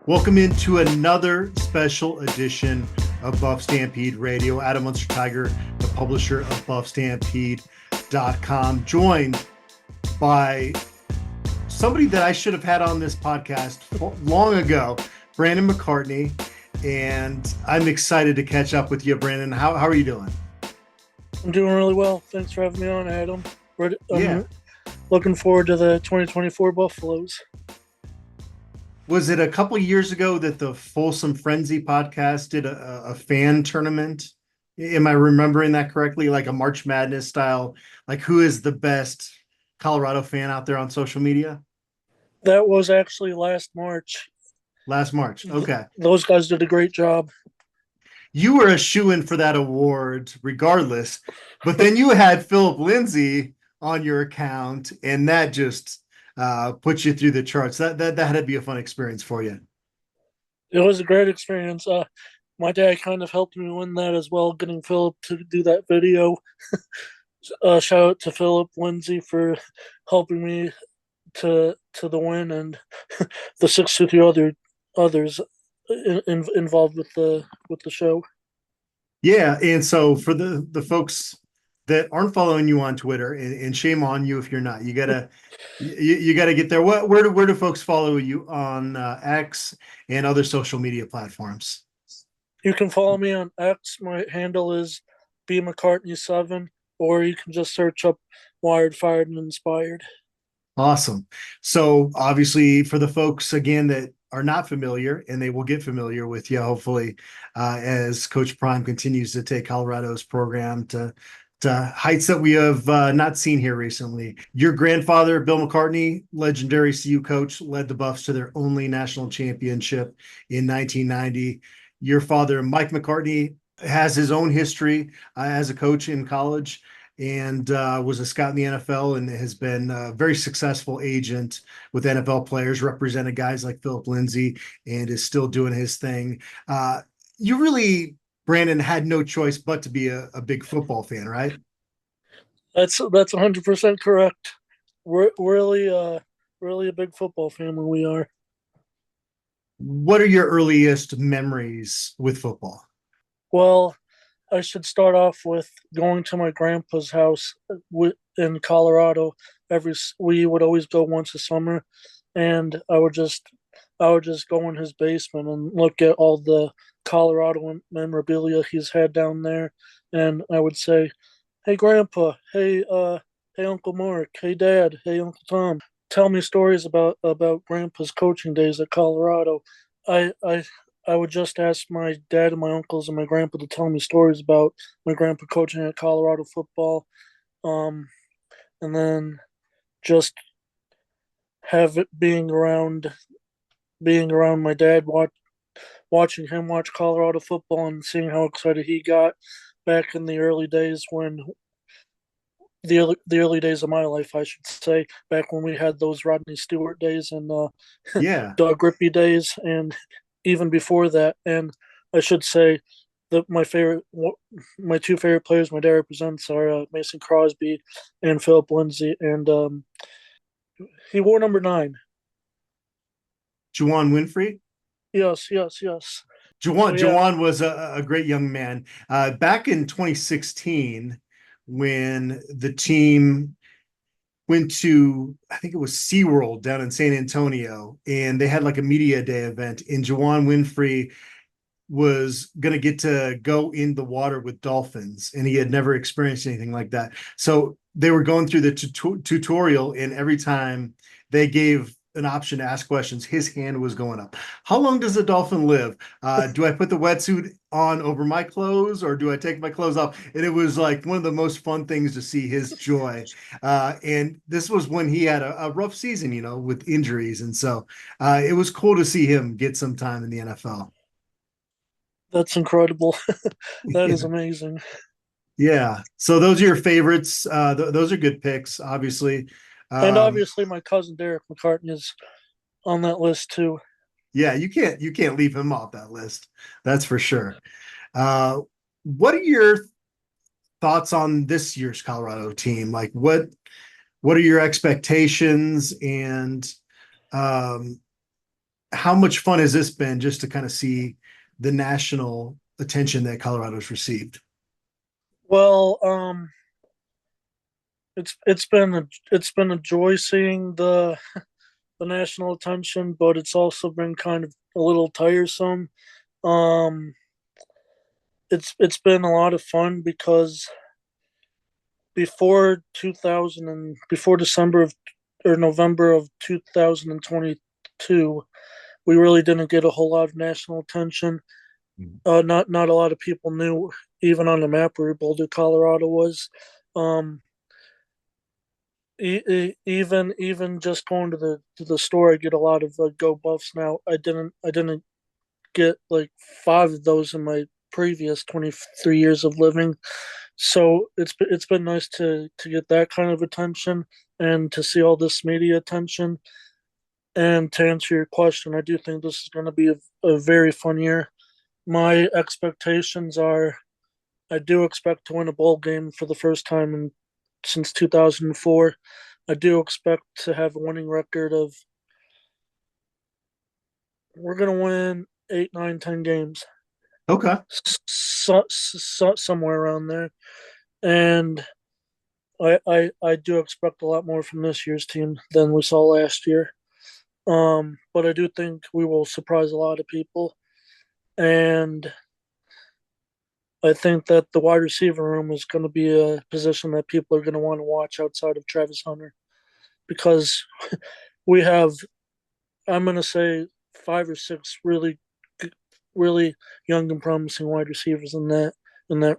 Welcome into another special edition of BuffStampede Radio. Adam Munsterteiger, the publisher of BuffStampede.com, joined by somebody that I should have had on this podcast long ago, Brandon McCartney. And I'm excited to catch up with you, Brandon. How are you doing? I'm doing really well. Thanks for having me on, Adam. I'm looking forward to the 2024 Buffaloes. Was it a couple of years ago that the Folsom Frenzy podcast did a fan tournament? Am I remembering that correctly? Like a March Madness style, like who is the best Colorado fan out there on social media? That was actually last March. Last March. Okay. Those guys did a great job. You were a shoo-in for that award regardless, but then you had Philip Lindsay on your account, and that just put you through the charts. That had to be a fun experience for you. It was a great experience. My dad kind of helped me win that as well, getting Philip to do that video. Shout out to Philip Lindsay for helping me to the win, and the 63 others involved with the show. Yeah, and so for the folks that aren't following you on Twitter, and shame on you if you're not, you gotta get there. Where do folks follow you on X and other social media platforms? You can follow me on X. My handle is BMcCartney7, or you can just search up Wired, Fired, and Inspired. Awesome. So obviously for the folks again that are not familiar, and they will get familiar with you hopefully as Coach Prime continues to take Colorado's program to heights that we have not seen here recently. Your grandfather, Bill McCartney, legendary CU coach, led the Buffs to their only national championship in 1990. Your father, Mike McCartney, has his own history as a coach in college, and was a scout in the NFL, and has been a very successful agent with NFL players, represented guys like Philip Lindsay, and is still doing his thing. You really, Brandon, had no choice but to be a big football fan, right? That's 100% correct. We're really a big football family, we are. What are your earliest memories with football? Well, I should start off with going to my grandpa's house in Colorado. We would always go once a summer, and I would just go in his basement and look at all the Colorado memorabilia he's had down there, and I would say, "Hey, Grandpa. Hey, Uncle Mark. Hey, Dad. Hey, Uncle Tom. Tell me stories about Grandpa's coaching days at Colorado." I would just ask my dad and my uncles and my grandpa to tell me stories about my grandpa coaching at Colorado football, and then just have it being around my dad, watching him watch Colorado football and seeing how excited he got back in the early days the early days of my life, I should say, back when we had those Rodney Stewart days and Doug Grippy days, and even before that. And I should say that my two favorite players my dad represents are Mason Crosby and Philip Lindsay, and he wore number 9. Juwan Winfrey? Yes. Juwan was a great young man. Back in 2016, when the team went to, I think it was SeaWorld down in San Antonio, and they had like a media day event, and Juwan Winfrey was going to get to go in the water with dolphins, and he had never experienced anything like that. So they were going through the tutorial, and every time they gave an option to ask questions, his hand was going up. How long does a dolphin live? Do I put the wetsuit on over my clothes, or do I take my clothes off? And it was like one of the most fun things to see his joy. And this was when he had a rough season, with injuries. And so it was cool to see him get some time in the NFL. That's incredible. That is amazing. Yeah. So those are your favorites. Those are good picks, obviously. And obviously my cousin Derek McCartney is on that list too. Yeah, you can't leave him off that list. That's for sure. What are your thoughts on this year's Colorado team? Like what are your expectations, and how much fun has this been just to kind of see the national attention that Colorado's received? Well, it's been a joy seeing the national attention, but it's also been kind of a little tiresome. Um, it's been a lot of fun because before 2000 and before December of or November of 2022, we really didn't get a whole lot of national attention. Not a lot of people knew even on the map where Boulder, Colorado was. Um, even just going to the store, I get a lot of Go Buffs now. I didn't get like five of those in my previous 23 years of living. So it's been nice to get that kind of attention and to see all this media attention. And to answer your question, I do think this is going to be a very fun year. My expectations are I do expect to win a bowl game for the first time since 2004. I do expect to have a winning record of we're going to win 8, 9, 10 games, Okay. somewhere around there. And I do expect a lot more from this year's team than we saw last year. But I do think we will surprise a lot of people. And I think that the wide receiver room is going to be a position that people are going to want to watch outside of Travis Hunter because we have, I'm going to say, 5 or 6 really young and promising wide receivers in that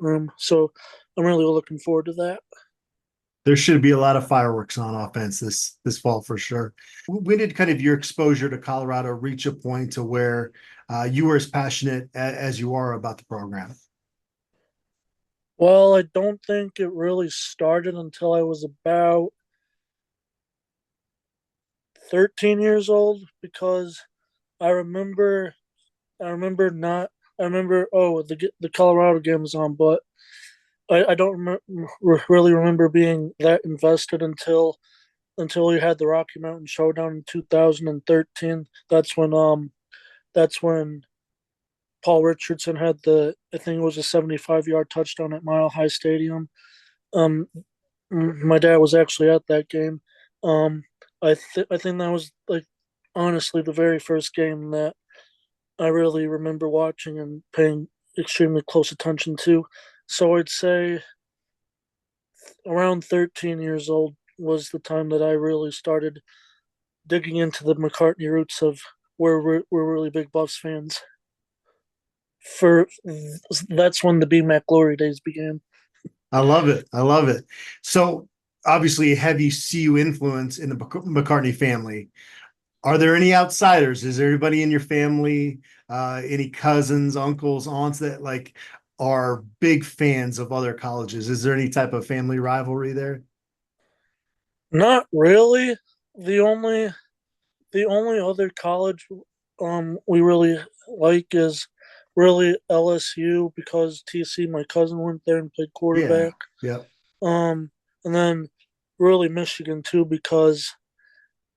room. So I'm really looking forward to that. There should be a lot of fireworks on offense this fall for sure. When did kind of your exposure to Colorado reach a point to where you were as passionate as you are about the program? Well, I don't think it really started until I was about 13 years old because I remember I remember not I remember the Colorado game was on, but I don't really remember being that invested until we had the Rocky Mountain Showdown in 2013. That's when Paul Richardson had I think it was a 75-yard touchdown at Mile High Stadium. Um, my dad was actually at that game. Um, I think that was like honestly the very first game that I really remember watching and paying extremely close attention to. So I'd say around 13 years old was the time that I really started digging into the McCartney roots of where we're really big Buffs fans. For That's when the BMAC glory days began. I love it. I love it. So obviously a heavy CU influence in the McCartney family. Are there any outsiders? Is there anybody in your family, any cousins, uncles, aunts that like are big fans of other colleges? Is there any type of family rivalry there? Not really. The only the only other college we really like is really LSU because TC, my cousin, went there and played Yeah. quarterback. Yeah. Um, and then really Michigan too because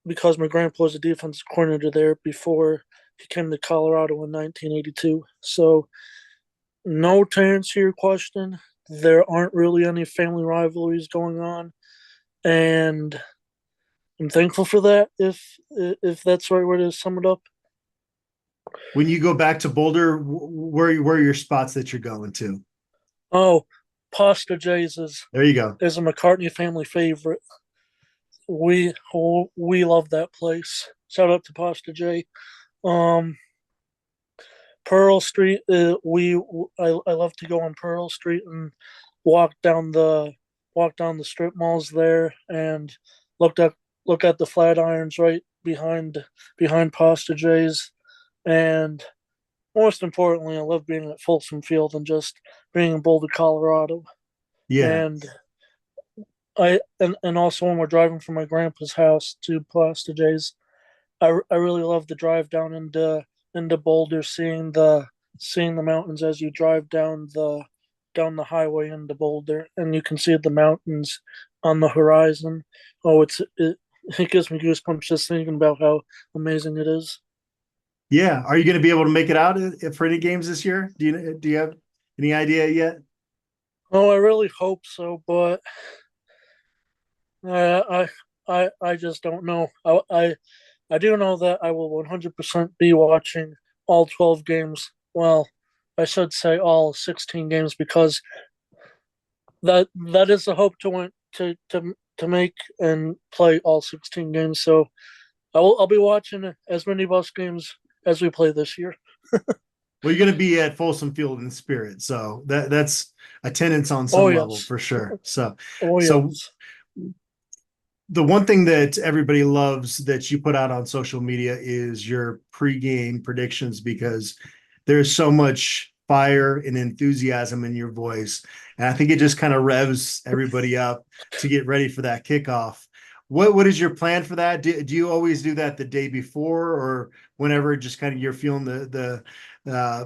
my grandpa was a defensive coordinator there before he came to Colorado in 1982. So, no, to answer your question, there aren't really any family rivalries going on, and I'm thankful for that. If that's the right way to sum it up. When you go back to Boulder, where are your spots that you're going to? Oh, Pasta J's There you go. is a McCartney family favorite. We love that place. Shout out to Pasta J. Um, Pearl Street. I love to go on Pearl Street and walk down the walk down the strip malls there and look at look at the Flatirons right behind Pasta J's. And most importantly, I love being at Folsom Field and just being in Boulder, Colorado. Yeah. And and also when we're driving from my grandpa's house to Pasta J's, I really love the drive down into Boulder, seeing the mountains as you drive down the highway into Boulder, and you can see the mountains on the horizon. Oh, it gives me goosebumps just thinking about how amazing it is. Yeah. Are you going to be able to make it out for any games this year? Do you have any idea yet? Oh, I really hope so, but I I just don't know. I do know that I will 100% be watching all 12 games. Well, I should say all 16 games because that is the hope to win to make and play all 16 games. So I'll be watching as many Buffs games as we play this year. Well, you're going to be at Folsom Field in spirit, so that's attendance on Oh some level yes, for sure. So, oh so yes. the one thing that everybody loves that you put out on social media is your pregame predictions because there's so much fire and enthusiasm in your voice. And I think it just kind of revs everybody up to get ready for that kickoff. What is your plan for that? Do you always do that the day before or whenever just kind of you're feeling uh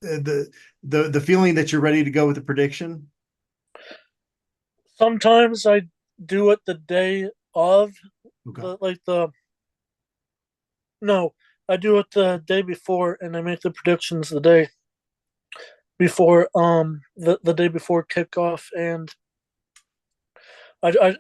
the feeling that you're ready to go with the prediction? Sometimes I do it the day of Okay. the no, I do it the day before and I make the predictions the day before the day before kickoff and I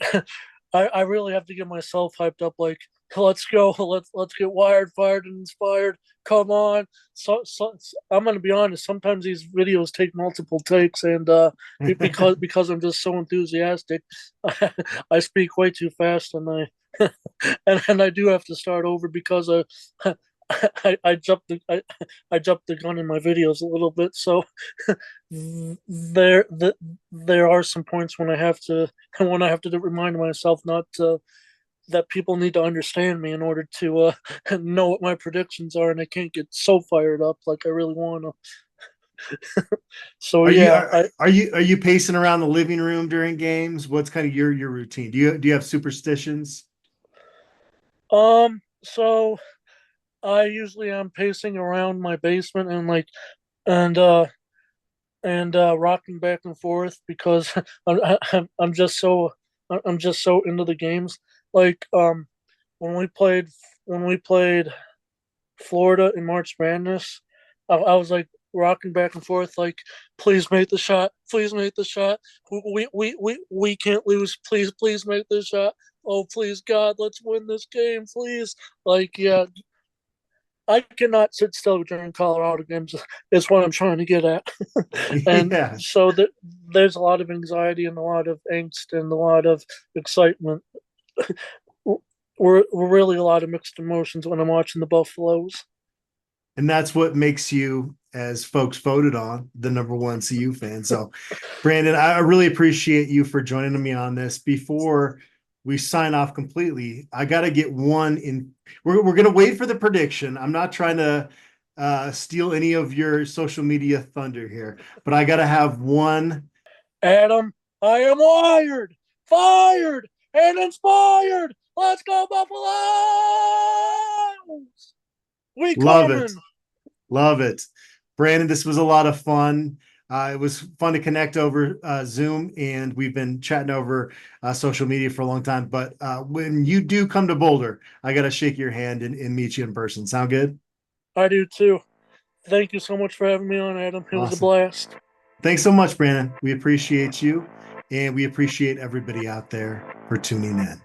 I really have to get myself hyped up like let's go, let's get wired, fired and inspired. Come on. I'm gonna be honest, sometimes these videos take multiple takes and because I'm just so enthusiastic, I speak way too fast and I and I do have to start over because I jumped the gun in my videos a little bit. So there are some points when I have to remind myself not to that people need to understand me in order to know what my predictions are, and I can't get so fired up like I really want to. So Are you yeah, are, are you pacing around the living room during games? What's kind of your routine? Do you have superstitions? so I usually am pacing around my basement and like and uh rocking back and forth because I'm just so I'm just so into the games. Like when we played when we played Florida in March Madness, I was like rocking back and forth, like, please make the shot, please make the shot. We can't lose. Please make the shot. Oh, please, God, let's win this game, please. Like, yeah, I cannot sit still during Colorado games. Is what I'm trying to get at, and Yeah. so there's a lot of anxiety and a lot of angst and a lot of excitement. We're really a lot of mixed emotions when I'm watching the Buffaloes. And that's what makes you, as folks voted on, the number one CU fan. So, Brandon, I really appreciate you for joining me on this. Before we sign off completely, I got to get one in. We're going to wait for the prediction. I'm not trying to steal any of your social media thunder here, but I got to have one. Adam, I am wired, fired, and inspired. Let's go Buffaloes! We Love it. coming. Love it. Brandon, this was a lot of fun. It was fun to connect over Zoom, and we've been chatting over social media for a long time. But when you do come to Boulder, I got to shake your hand and meet you in person. Sound good? I do too. Thank you so much for having me on, Adam. It was a Awesome. blast. Thanks so much, Brandon. We appreciate you, and we appreciate everybody out there for tuning in.